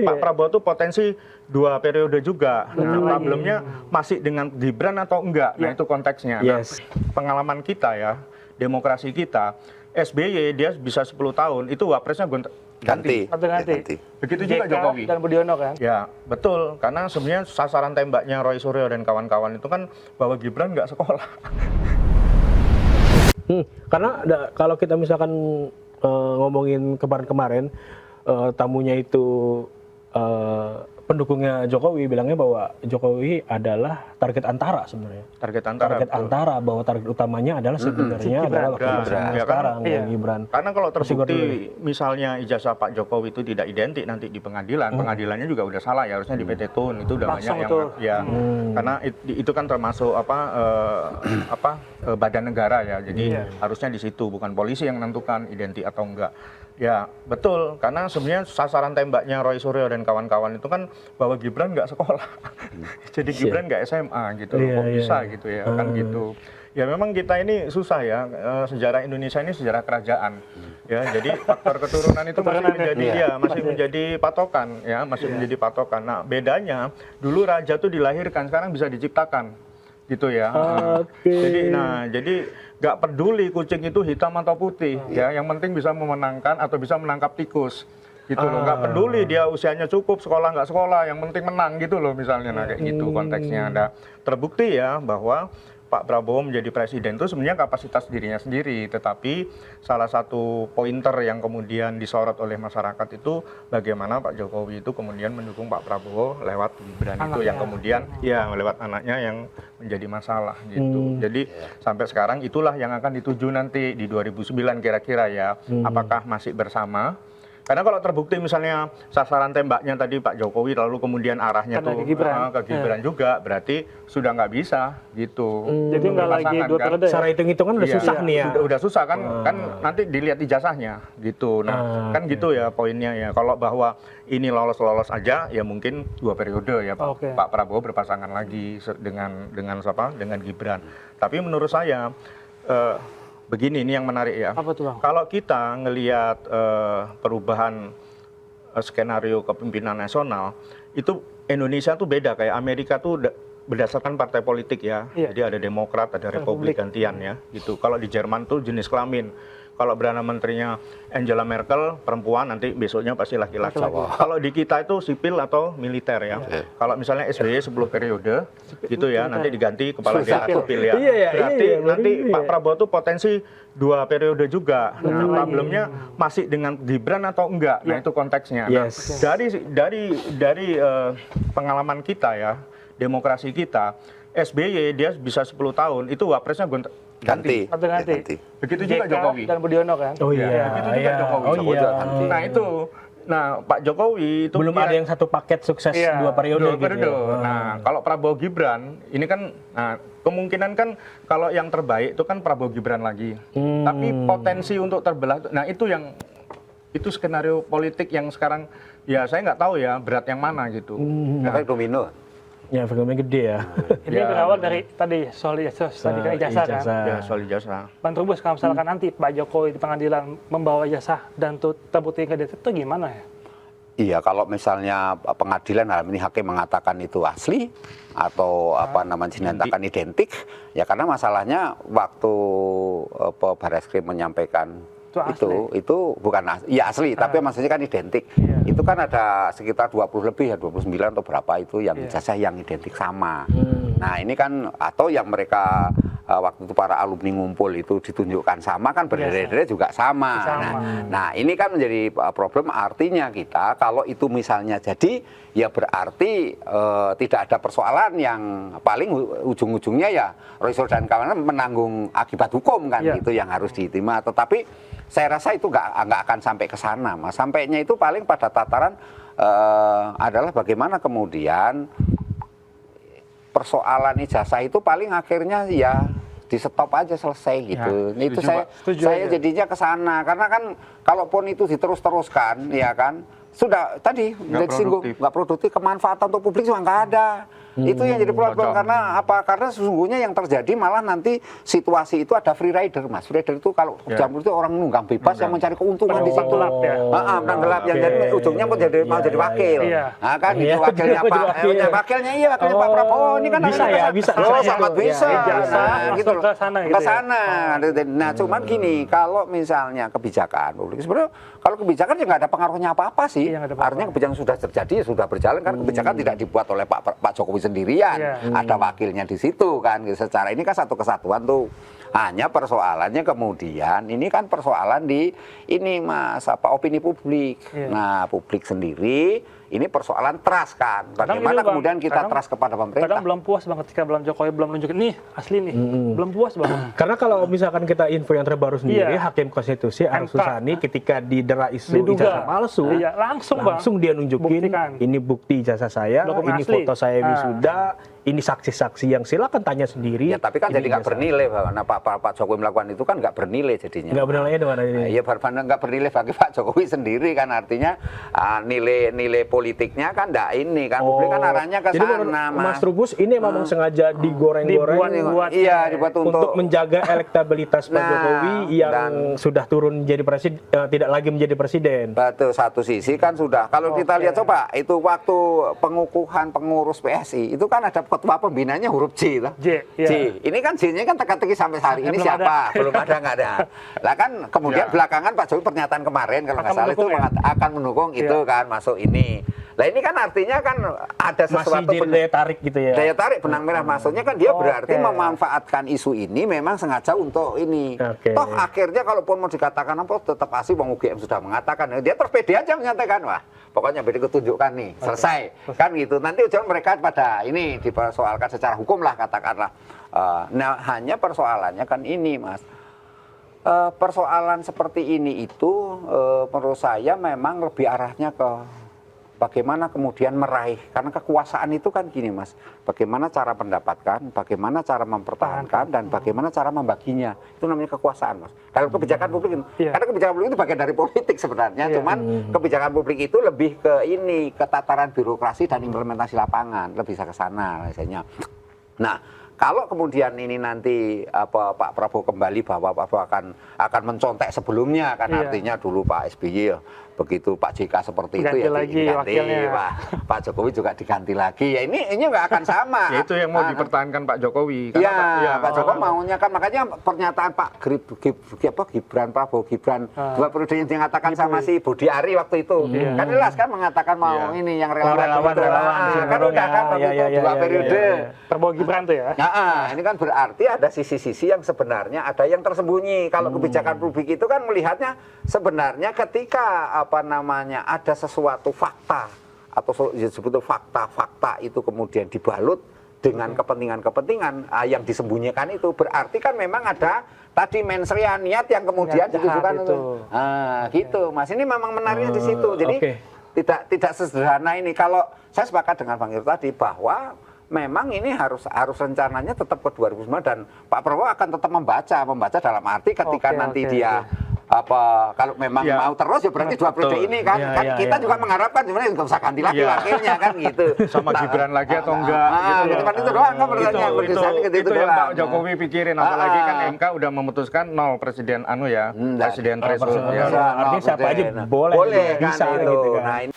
Pak Prabowo tuh potensi 2 periode juga. Nah, problemnya masih dengan Gibran atau enggak. Nah, itu konteksnya. Nah, pengalaman kita ya, demokrasi kita, SBY dia bisa 10 tahun, itu wapresnya ganti. Begitu juga Jokowi. Dan Budiono kan? Ya, betul. Karena sebenarnya sasaran tembaknya Roy Suryo dan kawan-kawan itu kan bahwa Gibran nggak sekolah. Karena kalau kita misalkan ngomongin kemarin-kemarin, tamunya itu pendukungnya Jokowi bilangnya bahwa Jokowi adalah target antara sebenarnya. Target antara bahwa target utamanya adalah sebenarnya adalah sekarang Gibran. Karena kalau terbukti misalnya ijazah Pak Jokowi itu tidak identik nanti di pengadilan, pengadilannya juga udah salah ya, harusnya di PT Tun itu udah banyak yang karena itu kan termasuk badan negara ya. Jadi harusnya di situ, bukan polisi yang menentukan identik atau enggak. Ya, betul. Karena sebenarnya sasaran tembaknya Roy Suryo dan kawan-kawan itu kan bahwa Gibran nggak sekolah. Jadi Gibran nggak SMA gitu. Kok bisa gitu ya, kan gitu. Ya memang kita ini susah ya, sejarah Indonesia ini sejarah kerajaan. Ya, jadi faktor keturunan itu masih menjadi patokan ya, menjadi patokan. Nah, bedanya dulu raja tuh dilahirkan, sekarang bisa diciptakan. Gitu ya. Jadi nggak peduli kucing itu hitam atau putih ya, yang penting bisa memenangkan atau bisa menangkap tikus gitu loh. Nggak peduli dia usianya cukup, sekolah nggak sekolah, yang penting menang gitu loh misalnya. Nah, kayak gitu konteksnya. Ada terbukti ya bahwa Pak Prabowo menjadi presiden itu sebenarnya kapasitas dirinya sendiri, tetapi salah satu pointer yang kemudian disorot oleh masyarakat itu bagaimana Pak Jokowi itu kemudian mendukung Pak Prabowo lewat Gibran itu yang kemudian lewat anaknya yang menjadi masalah gitu. Jadi sampai sekarang itulah yang akan dituju nanti di 2009 kira-kira ya, apakah masih bersama? Karena kalau terbukti misalnya sasaran tembaknya tadi Pak Jokowi lalu kemudian arahnya tuh ke Gibran juga, berarti sudah nggak bisa gitu. Jadi nggak lagi 2 periode. Secara hitung-hitungan udah susah nih ya. Udah susah kan, kan nanti dilihat ijazahnya gitu. Nah, kan gitu ya poinnya ya. Kalau bahwa ini lolos-lolos aja ya mungkin 2 periode ya Pak Prabowo berpasangan lagi dengan Gibran. Tapi menurut saya begini, ini yang menarik ya. Apa tuh, Bang? Kalau kita ngelihat perubahan skenario kepemimpinan nasional, itu Indonesia tuh beda, kayak Amerika tuh berdasarkan partai politik ya. Jadi ada Demokrat, ada Republik gantian ya. Gitu. Kalau di Jerman tuh jenis kelamin. Kalau Perdana Menterinya Angela Merkel perempuan, nanti besoknya pasti laki-laki. Kalau di kita itu sipil atau militer ya. Kalau misalnya SBY 10 periode gitu ya, nanti diganti kepala daerah sipil ya. Berarti nanti Pak Prabowo tuh potensi 2 periode juga. Nah, problemnya masih dengan Gibran atau enggak. Nah, itu konteksnya. Nah, dari pengalaman kita ya, demokrasi kita, SBY dia bisa 10 tahun, itu wapresnya ganti. Begitu juga Jokowi. Dan Budiono kan? Begitu juga Jokowi. Nah itu, Pak Jokowi itu belum ada yang satu paket sukses 2 periode. Nah kalau Prabowo Gibran ini kan, kemungkinan kan kalau yang terbaik itu kan Prabowo Gibran lagi. Tapi potensi untuk terbelah, nah itu skenario politik yang sekarang ya saya nggak tahu ya berat yang mana gitu. Efek domino. Ya, filmnya gede ya. Ini berawal dari tadi soal ijazah kan? Ya, soal ijazah. Bang Trubus, kalau misalkan nanti Pak Jokowi di pengadilan membawa ijazah dan terbukti nggak itu gimana ya? Iya, kalau misalnya pengadilan dalam ini hakim mengatakan itu asli atau dinyatakan identik, ya karena masalahnya waktu Barreskrim menyampaikan itu bukan asli, tapi maksudnya kan identik. Itu kan ada sekitar 20 lebih ya, 29 atau berapa itu yang ijazah yang identik sama. Nah, ini kan atau yang mereka waktu itu para alumni ngumpul itu ditunjukkan sama kan berderet-deret juga sama. Nah, ini kan menjadi problem, artinya kita kalau itu misalnya jadi ya berarti tidak ada persoalan, yang paling ujung-ujungnya ya Roy Suryo dan kawan menanggung akibat hukum kan, itu yang harus diterima. Tetapi saya rasa itu nggak akan sampai ke sana, Mas. Sampainya itu paling pada tataran adalah bagaimana kemudian persoalan ijazah itu paling akhirnya ya di stop aja, selesai gitu. Itu saya jadinya ke sana, karena kan kalaupun itu diterus-teruskan ya kan, sudah tadi disinggung produktif. nggak produktif, kemanfaatan untuk publik juga nggak ada. Itu yang jadi problem karena apa? Karena sesungguhnya yang terjadi malah nanti situasi itu ada free rider, Mas. Free rider itu kalau jamur itu orang nunggang bebas yang mencari keuntungan di situ. Gelap ya. Menang gelap yang jadi ujungnya mau jadi wakil. Iya. Nah, kan gitu wakilnya Pak, wakilnya Pak Prabowo ini kan bisa ya, bisa. sangat bisa. Ijazah, Nah, gitu loh. ke sana gitu Ke ya. sana. Nah, cuman gini, kalau misalnya kebijakan publik sebenarnya kalau kebijakan ya nggak ada pengaruhnya apa-apa sih. Iya, nggak ada apa-apa. Artinya kebijakan sudah terjadi ya sudah berjalan kan kebijakan tidak dibuat oleh Pak Jokowi sendirian. Iya. Ada wakilnya di situ kan. Secara ini kan satu kesatuan tuh. Hanya persoalannya kemudian ini kan persoalan di ini Mas opini publik. Iya. Nah, publik sendiri ini persoalan trust kan. Kadang Bagaimana gini, Bang, kemudian kita kadang- trust kepada pemerintah? Kadang belum puas Bang ketika belum Jokowi belum nunjukin nih asli nih. Belum puas Bang. Karena kalau misalkan kita info yang terbaru sendiri, Iya. Hakim Konstitusi Arif MK. Susani ketika didera isu Diduga. ijazah palsu, Iya, langsung Bang. dia nunjukin Buktikan. ini bukti ijazah saya, Dokumen ini asli. foto saya Ah. wisuda, ini saksi-saksi yang silakan tanya sendiri. Ya tapi kan ini jadi nggak ijazah. bernilai, karena Pak Jokowi melakukan itu kan nggak bernilai jadinya. Nggak bernilainya di mana ini? Iya, nggak bernilai bagi Pak Jokowi sendiri kan artinya nilai politiknya kan nggak ini kan publik kan arahnya ke Jadi menurut sana Mas Trubus ini memang sengaja digoreng-goreng Dibuat. Iya, dibuat untuk menjaga elektabilitas Pak Nah, Jokowi yang dan- sudah turun menjadi presiden, tidak lagi menjadi presiden. Betul, satu sisi kan sudah. Kalau kita lihat coba itu waktu pengukuhan pengurus PSI itu kan ada ketua pembinanya huruf J, lah. J, iya. J. Ini kan J-nya kan teka-teki sampai hari ini Belum siapa? Belum ada, nggak ada. Lah kan kemudian Ya. belakangan Pak Jokowi pernyataan kemarin kalau nggak Akan salah itu mendukung ya? akan mendukung itu kan masuk ini. Lah ini kan artinya kan ada Masih sesuatu jadi daya tarik gitu ya. daya tarik benang merah maksudnya kan dia berarti Oke. memanfaatkan isu ini memang sengaja untuk ini. Oke. Toh akhirnya kalaupun mau dikatakan apa tetap asli Bang UGM sudah mengatakan dia terpede aja menyatakan wah pokoknya beda ketunjukkan nih selesai kan gitu. Nanti ujung mereka pada ini dipersoalkan secara hukum lah katakanlah. Nah hanya persoalannya kan ini Mas. Persoalan seperti ini itu menurut saya memang lebih arahnya ke bagaimana kemudian meraih, karena kekuasaan itu kan gini Mas, bagaimana cara mendapatkan, bagaimana cara mempertahankan, dan bagaimana cara membaginya, itu namanya kekuasaan Mas. Dalam kebijakan publik, Iya. karena kebijakan publik itu bagian dari politik sebenarnya, Iya. cuman kebijakan publik itu lebih ke ini, ke tataran birokrasi dan implementasi lapangan, lebih ke sana biasanya. Nah, kalau kemudian ini nanti Pak Prabowo kembali bahwa Pak Prabowo akan mencontek sebelumnya kan Iya. artinya dulu Pak SBY ya begitu Pak JK seperti Ganti itu ya lagi diganti wakilnya. Pak Jokowi juga diganti lagi ya ini nggak akan sama. Ya itu yang mau dipertahankan Pak Jokowi. Iya, ya, Pak Jokowi maunya kan makanya pernyataan Pak Gibran Prabowo Gibran dua periode yang dikatakan sama si Budi Ari waktu itu kan jelas kan mengatakan mau Iya. ini yang relawan relawan, itu. relawan, Ah, kan mendorong udah kan ya, waktu ya, itu ya, dua ya, periode. ya, ya. Prabowo Gibran tuh ya. Nah, ini kan berarti ada sisi-sisi yang sebenarnya ada yang tersembunyi. Kalau kebijakan publik itu kan melihatnya sebenarnya ketika ada sesuatu fakta atau disebut fakta-fakta itu kemudian dibalut dengan kepentingan-kepentingan yang disembunyikan itu berarti kan memang ada tadi mensrea niat yang kemudian Niat jahat ditujukan itu. gitu Mas. Ini memang menariknya di situ. Jadi oke. tidak sesederhana ini. Kalau saya sepakat dengan Bang Ir tadi bahwa memang ini harus rencananya tetap ke 2009 dan Pak Prabowo akan tetap membaca dalam arti ketika Oke, nanti oke, dia kalau memang Ya. mau terus ya berarti dua periode Betul. ini kan, Ya, kan ya, kita ya. juga mengharapkan sebenarnya nggak usah ganti lagi Ya. wakilnya kan gitu. Sama Gibran lagi atau enggak gitu. Cuma itu doang kan pertanyaan itu yang Pak doang. Jokowi pikirin apalagi kan MK udah memutuskan 0 presiden presiden threshold presiden. ya. Artinya siapa aja boleh boleh juga, kan bisa itu. gitu kan. Nah, ini